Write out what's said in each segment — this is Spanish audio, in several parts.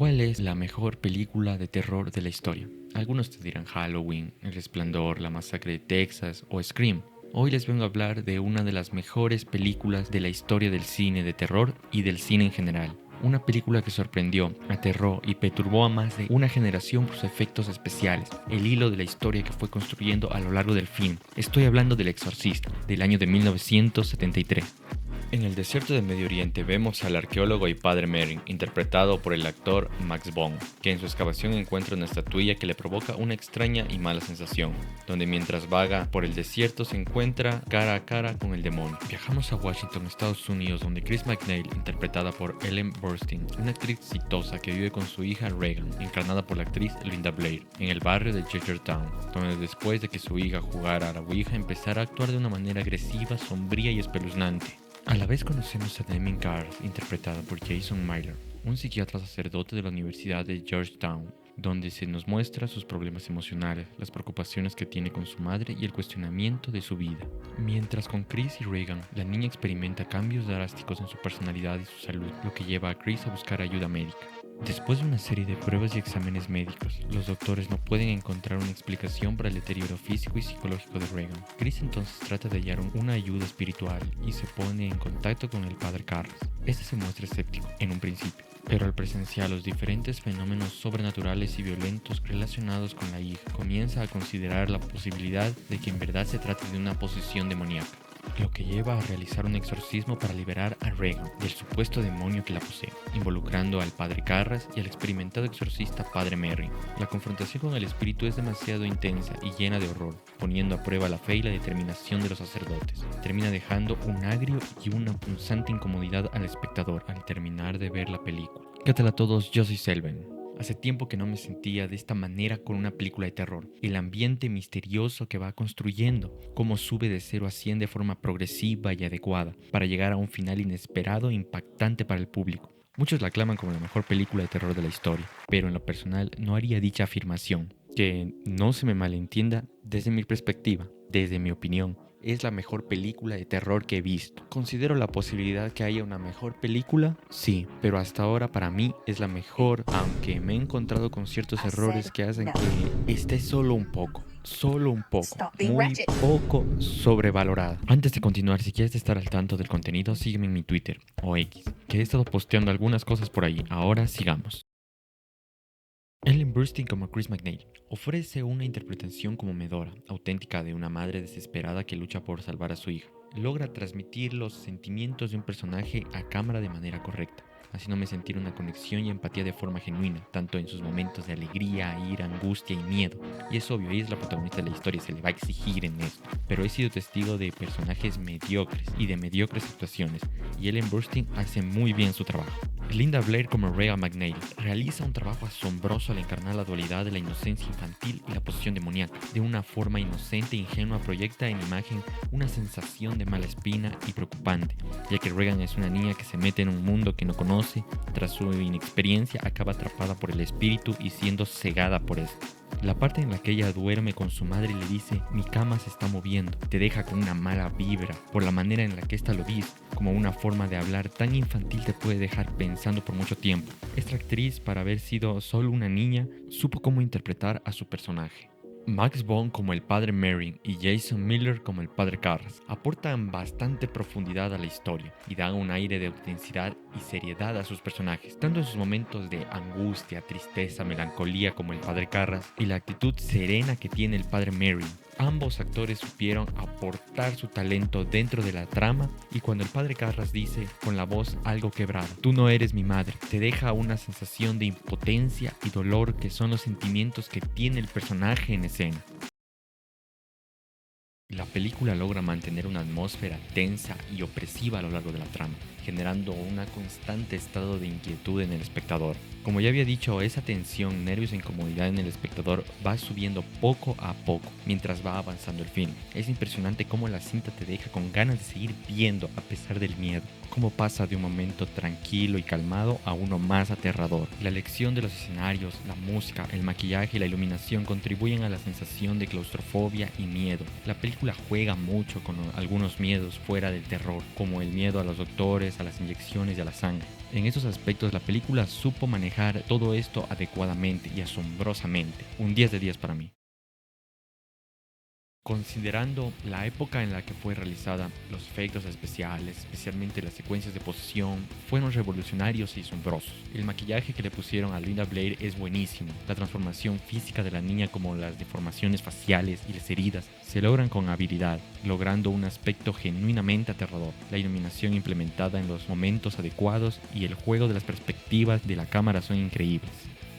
¿Cuál es la mejor película de terror de la historia? Algunos te dirán Halloween, El Resplandor, La Masacre de Texas o Scream. Hoy les vengo a hablar de una de las mejores películas de la historia del cine de terror y del cine en general. Una película que sorprendió, aterró y perturbó a más de una generación por sus efectos especiales, el hilo de la historia que fue construyendo a lo largo del film. Estoy hablando del Exorcista, del año de 1973. En el desierto del Medio Oriente vemos al arqueólogo y padre Merrin, interpretado por el actor Max Bond, que en su excavación encuentra una estatuilla que le provoca una extraña y mala sensación, donde mientras vaga por el desierto se encuentra cara a cara con el demonio. Viajamos a Washington, Estados Unidos, donde Chris McNeil, interpretada por Ellen Burstyn, una actriz exitosa que vive con su hija Regan, encarnada por la actriz Linda Blair, en el barrio de Chestertown, donde después de que su hija jugara a la Ouija empezara a actuar de una manera agresiva, sombría y espeluznante. A la vez conocemos a Demi Garth, interpretada por Jason Miller, un psiquiatra sacerdote de la Universidad de Georgetown, donde se nos muestra sus problemas emocionales, las preocupaciones que tiene con su madre y el cuestionamiento de su vida. Mientras con Chris y Regan, la niña experimenta cambios drásticos en su personalidad y su salud, lo que lleva a Chris a buscar ayuda médica. Después de una serie de pruebas y exámenes médicos, los doctores no pueden encontrar una explicación para el deterioro físico y psicológico de Regan. Chris entonces trata de hallar una ayuda espiritual y se pone en contacto con el padre Carras. Este se muestra escéptico en un principio, pero al presenciar los diferentes fenómenos sobrenaturales y violentos relacionados con la hija, comienza a considerar la posibilidad de que en verdad se trate de una posesión demoníaca, lo que lleva a realizar un exorcismo para liberar a Regan del supuesto demonio que la posee, involucrando al padre Carras y al experimentado exorcista padre Merrin. La confrontación con el espíritu es demasiado intensa y llena de horror, poniendo a prueba la fe y la determinación de los sacerdotes. Termina dejando un agrio y una punzante incomodidad al espectador al terminar de ver la película. ¿Qué tal a todos? Yo soy Selven. Hace tiempo que no me sentía de esta manera con una película de terror. El ambiente misterioso que va construyendo, cómo sube de 0 a 100 de forma progresiva y adecuada, para llegar a un final inesperado e impactante para el público. Muchos la aclaman como la mejor película de terror de la historia, pero en lo personal no haría dicha afirmación. Que no se me malentienda, desde mi perspectiva, desde mi opinión, es la mejor película de terror que he visto. ¿Considero la posibilidad que haya una mejor película? Sí, pero hasta ahora para mí es la mejor, aunque me he encontrado con ciertos errores que hacen que esté solo un poco, muy poco sobrevalorada. Antes de continuar, si quieres estar al tanto del contenido, sígueme en mi Twitter o X, que he estado posteando algunas cosas por ahí. Ahora sigamos. Ellen Burstyn como Chris McNeil ofrece una interpretación conmovedora, auténtica de una madre desesperada que lucha por salvar a su hija. Logra transmitir los sentimientos de un personaje a cámara de manera correcta, haciéndome sentir una conexión y empatía de forma genuina, tanto en sus momentos de alegría, ira, angustia y miedo. Y es obvio, ella es la protagonista de la historia, se le va a exigir en esto. Pero he sido testigo de personajes mediocres y de mediocres actuaciones, y Ellen Burstyn hace muy bien su trabajo. Linda Blair como Regan McNeil realiza un trabajo asombroso al encarnar la dualidad de la inocencia infantil y la posesión demoníaca. De una forma inocente e ingenua proyecta en imagen una sensación de mala espina y preocupante, ya que Regan es una niña que se mete en un mundo que no conoce. Tras su inexperiencia acaba atrapada por el espíritu y siendo cegada por esto. La parte en la que ella duerme con su madre y le dice: mi cama se está moviendo, te deja con una mala vibra por la manera en la que esta lo dice. Como una forma de hablar tan infantil te puede dejar pensando por mucho tiempo. Esta actriz, para haber sido solo una niña, supo cómo interpretar a su personaje. Max Bond como el padre Merrin y Jason Miller como el padre Carras aportan bastante profundidad a la historia y dan un aire de autenticidad y seriedad a sus personajes, tanto en sus momentos de angustia, tristeza, melancolía como el padre Carras y la actitud serena que tiene el padre Merrin. Ambos actores supieron aportar su talento dentro de la trama, y cuando el padre Carras dice con la voz algo quebrada: tú no eres mi madre, te deja una sensación de impotencia y dolor, que son los sentimientos que tiene el personaje en escena. La película logra mantener una atmósfera tensa y opresiva a lo largo de la trama, generando un constante estado de inquietud en el espectador. Como ya había dicho, esa tensión, nervios e incomodidad en el espectador va subiendo poco a poco mientras va avanzando el film. Es impresionante cómo la cinta te deja con ganas de seguir viendo a pesar del miedo, cómo pasa de un momento tranquilo y calmado a uno más aterrador. La elección de los escenarios, la música, el maquillaje y la iluminación contribuyen a la sensación de claustrofobia y miedo. La película juega mucho con algunos miedos fuera del terror, como el miedo a los doctores, a las inyecciones y a la sangre. En esos aspectos la película supo manejar todo esto adecuadamente y asombrosamente. Un 10 de 10 para mí. Considerando la época en la que fue realizada, los efectos especiales, especialmente las secuencias de posesión, fueron revolucionarios y asombrosos. El maquillaje que le pusieron a Linda Blair es buenísimo. La transformación física de la niña, como las deformaciones faciales y las heridas, se logran con habilidad, logrando un aspecto genuinamente aterrador. La iluminación implementada en los momentos adecuados y el juego de las perspectivas de la cámara son increíbles.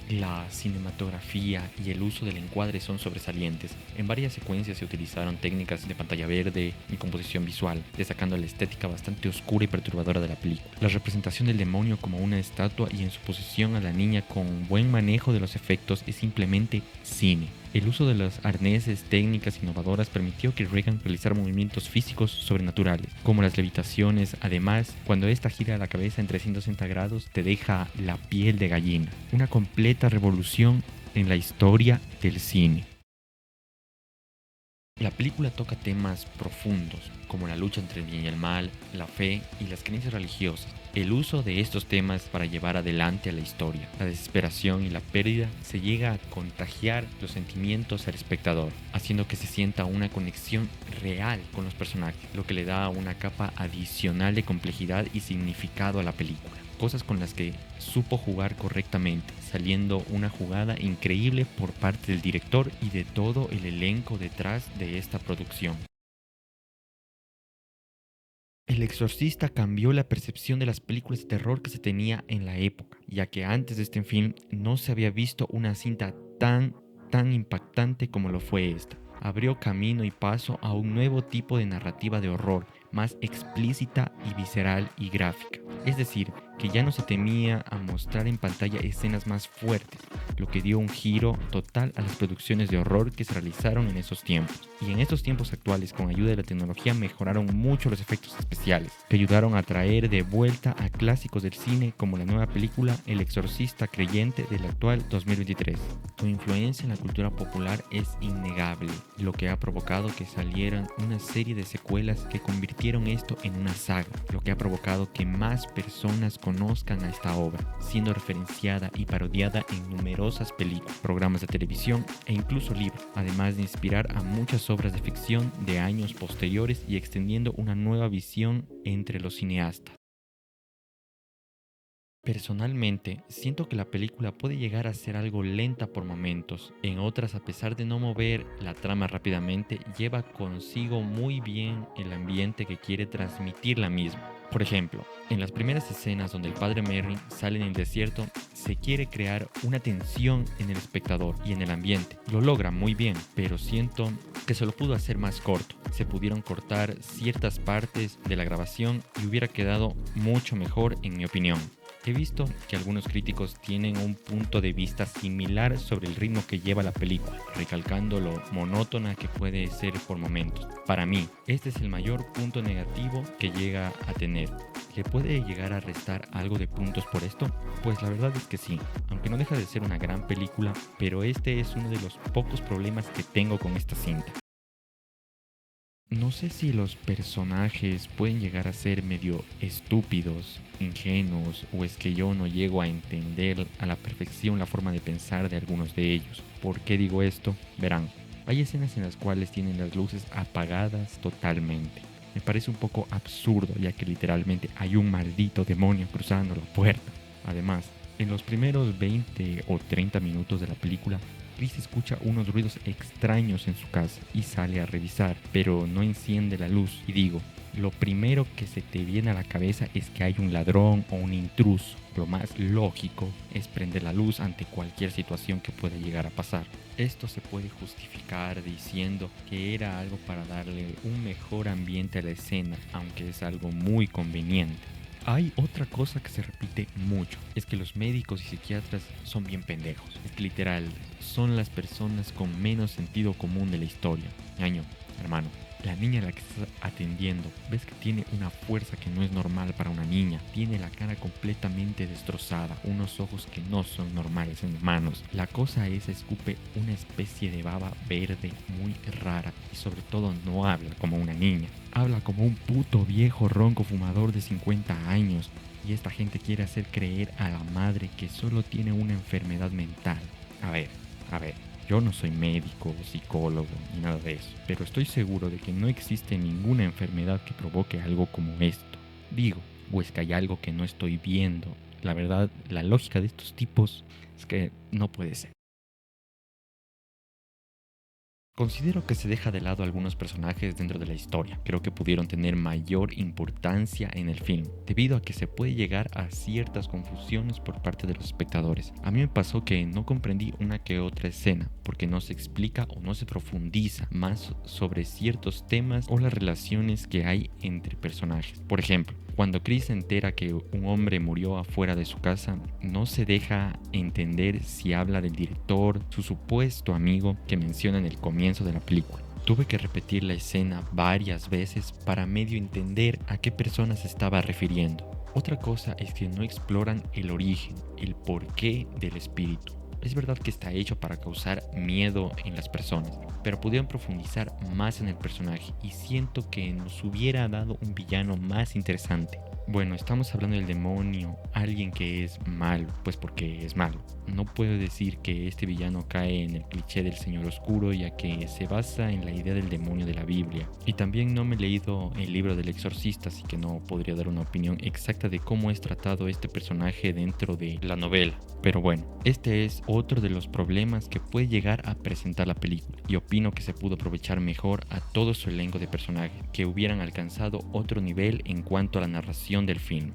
La cinematografía y el uso del encuadre son sobresalientes. En varias secuencias se utilizaron técnicas de pantalla verde y composición visual, destacando la estética bastante oscura y perturbadora de la película. La representación del demonio como una estatua y en su posición a la niña con buen manejo de los efectos es simplemente cine. El uso de los arneses, técnicas innovadoras, permitió que Regan realizara movimientos físicos sobrenaturales, como las levitaciones. Además, cuando esta gira la cabeza en 360 grados, te deja la piel de gallina. Una completa revolución en la historia del cine. La película toca temas profundos, como la lucha entre el bien y el mal, la fe y las creencias religiosas. El uso de estos temas para llevar adelante a la historia, la desesperación y la pérdida, se llega a contagiar los sentimientos al espectador, haciendo que se sienta una conexión real con los personajes, lo que le da una capa adicional de complejidad y significado a la película. Cosas con las que supo jugar correctamente, saliendo una jugada increíble por parte del director y de todo el elenco detrás de esta producción. El Exorcista cambió la percepción de las películas de terror que se tenía en la época, ya que antes de este film no se había visto una cinta tan impactante como lo fue esta. Abrió camino y paso a un nuevo tipo de narrativa de horror, más explícita y visceral y gráfica. Es decir, que ya no se temía a mostrar en pantalla escenas más fuertes, lo que dio un giro total a las producciones de horror que se realizaron en esos tiempos. Y en estos tiempos actuales, con ayuda de la tecnología, mejoraron mucho los efectos especiales, que ayudaron a traer de vuelta a clásicos del cine como la nueva película El Exorcista Creyente del actual 2023. Su influencia en la cultura popular es innegable, lo que ha provocado que salieran una serie de secuelas que convirtieron esto en una saga, lo que ha provocado que más personas conozcan a esta obra, siendo referenciada y parodiada en numerosas películas, programas de televisión e incluso libros, además de inspirar a muchas obras de ficción de años posteriores y extendiendo una nueva visión entre los cineastas. Personalmente, siento que la película puede llegar a ser algo lenta por momentos. En otras, a pesar de no mover la trama rápidamente, lleva consigo muy bien el ambiente que quiere transmitir la misma. Por ejemplo, en las primeras escenas donde el padre Merrin sale en el desierto, se quiere crear una tensión en el espectador y en el ambiente. Lo logra muy bien, pero siento que se lo pudo hacer más corto. Se pudieron cortar ciertas partes de la grabación y hubiera quedado mucho mejor en mi opinión. He visto que algunos críticos tienen un punto de vista similar sobre el ritmo que lleva la película, recalcando lo monótona que puede ser por momentos. Para mí, este es el mayor punto negativo que llega a tener. ¿Le puede llegar a restar algo de puntos por esto? Pues la verdad es que sí, aunque no deja de ser una gran película, pero este es uno de los pocos problemas que tengo con esta cinta. No sé si los personajes pueden llegar a ser medio estúpidos, ingenuos, o es que yo no llego a entender a la perfección la forma de pensar de algunos de ellos. ¿Por qué digo esto? Verán, hay escenas en las cuales tienen las luces apagadas totalmente. Me parece un poco absurdo, ya que literalmente hay un maldito demonio cruzando la puerta. Además, en los primeros 20 o 30 minutos de la película, Chris escucha unos ruidos extraños en su casa y sale a revisar, pero no enciende la luz. Y digo, lo primero que se te viene a la cabeza es que hay un ladrón o un intruso. Lo más lógico es prender la luz ante cualquier situación que pueda llegar a pasar. Esto se puede justificar diciendo que era algo para darle un mejor ambiente a la escena, aunque es algo muy conveniente. Hay otra cosa que se repite mucho, es que los médicos y psiquiatras son bien pendejos. Es que literal, son las personas con menos sentido común de la historia. Ñaño, hermano, la niña a la que estás atendiendo, ves que tiene una fuerza que no es normal para una niña. Tiene la cara completamente destrozada, unos ojos que no son normales en humanos. La cosa esa escupe una especie de baba verde muy rara y sobre todo no habla como una niña. Habla como un puto viejo ronco fumador de 50 años. y esta gente quiere hacer creer a la madre que solo tiene una enfermedad mental. A ver, yo no soy médico o psicólogo ni nada de eso, pero estoy seguro de que no existe ninguna enfermedad que provoque algo como esto. Digo, o es que hay algo que no estoy viendo. La verdad, la lógica de estos tipos es que no puede ser. Considero que se deja de lado algunos personajes dentro de la historia. Creo que pudieron tener mayor importancia en el film, debido a que se puede llegar a ciertas confusiones por parte de los espectadores. A mí me pasó que no comprendí una que otra escena, porque no se explica o no se profundiza más sobre ciertos temas o las relaciones que hay entre personajes. Por ejemplo, cuando Chris se entera que un hombre murió afuera de su casa, no se deja entender si habla del director, su supuesto amigo que menciona en el comienzo de la película. Tuve que repetir la escena varias veces para medio entender a qué persona se estaba refiriendo. Otra cosa es que no exploran el origen, el porqué del espíritu. Es verdad que está hecho para causar miedo en las personas, pero pudieron profundizar más en el personaje y siento que nos hubiera dado un villano más interesante. Bueno, estamos hablando del demonio, alguien que es malo, pues porque es malo. No puedo decir que este villano cae en el cliché del señor oscuro, ya que se basa en la idea del demonio de la Biblia. Y también no me he leído el libro del exorcista, así que no podría dar una opinión exacta de cómo es tratado este personaje dentro de la novela. Pero bueno, este es otro de los problemas que puede llegar a presentar la película, y opino que se pudo aprovechar mejor a todo su elenco de personajes, que hubieran alcanzado otro nivel en cuanto a la narración del film.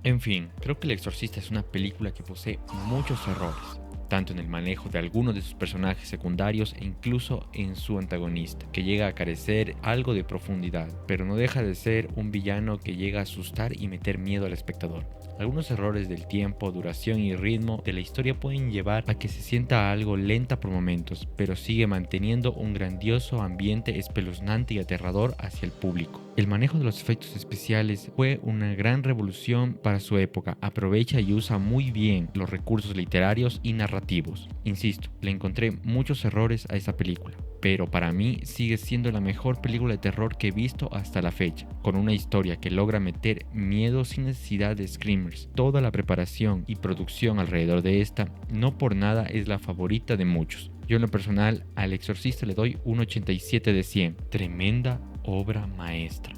En fin, creo que El Exorcista es una película que posee muchos errores, tanto en el manejo de algunos de sus personajes secundarios e incluso en su antagonista, que llega a carecer algo de profundidad, pero no deja de ser un villano que llega a asustar y meter miedo al espectador. Algunos errores del tiempo, duración y ritmo de la historia pueden llevar a que se sienta algo lenta por momentos, pero sigue manteniendo un grandioso ambiente espeluznante y aterrador hacia el público. El manejo de los efectos especiales fue una gran revolución para su época. Aprovecha y usa muy bien los recursos literarios y narrativos. Insisto, le encontré muchos errores a esa película, pero para mí sigue siendo la mejor película de terror que he visto hasta la fecha, con una historia que logra meter miedo sin necesidad de screamers. Toda la preparación y producción alrededor de esta no por nada es la favorita de muchos. Yo en lo personal al Exorcista le doy un 87 de 100. Tremenda obra maestra.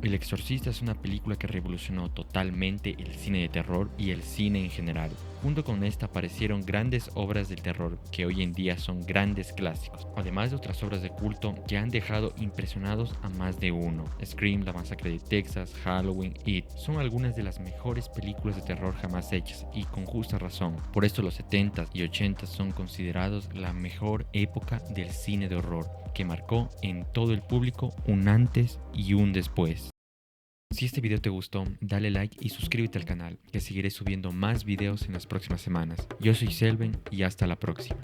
El Exorcista es una película que revolucionó totalmente el cine de terror y el cine en general. Junto con esta aparecieron grandes obras del terror que hoy en día son grandes clásicos, además de otras obras de culto que han dejado impresionados a más de uno. Scream, La Masacre de Texas, Halloween, It son algunas de las mejores películas de terror jamás hechas, y con justa razón. Por esto los 70s y 80s son considerados la mejor época del cine de horror, que marcó en todo el público un antes y un después. Si este video te gustó, dale like y suscríbete al canal, que seguiré subiendo más videos en las próximas semanas. Yo soy Selven y hasta la próxima.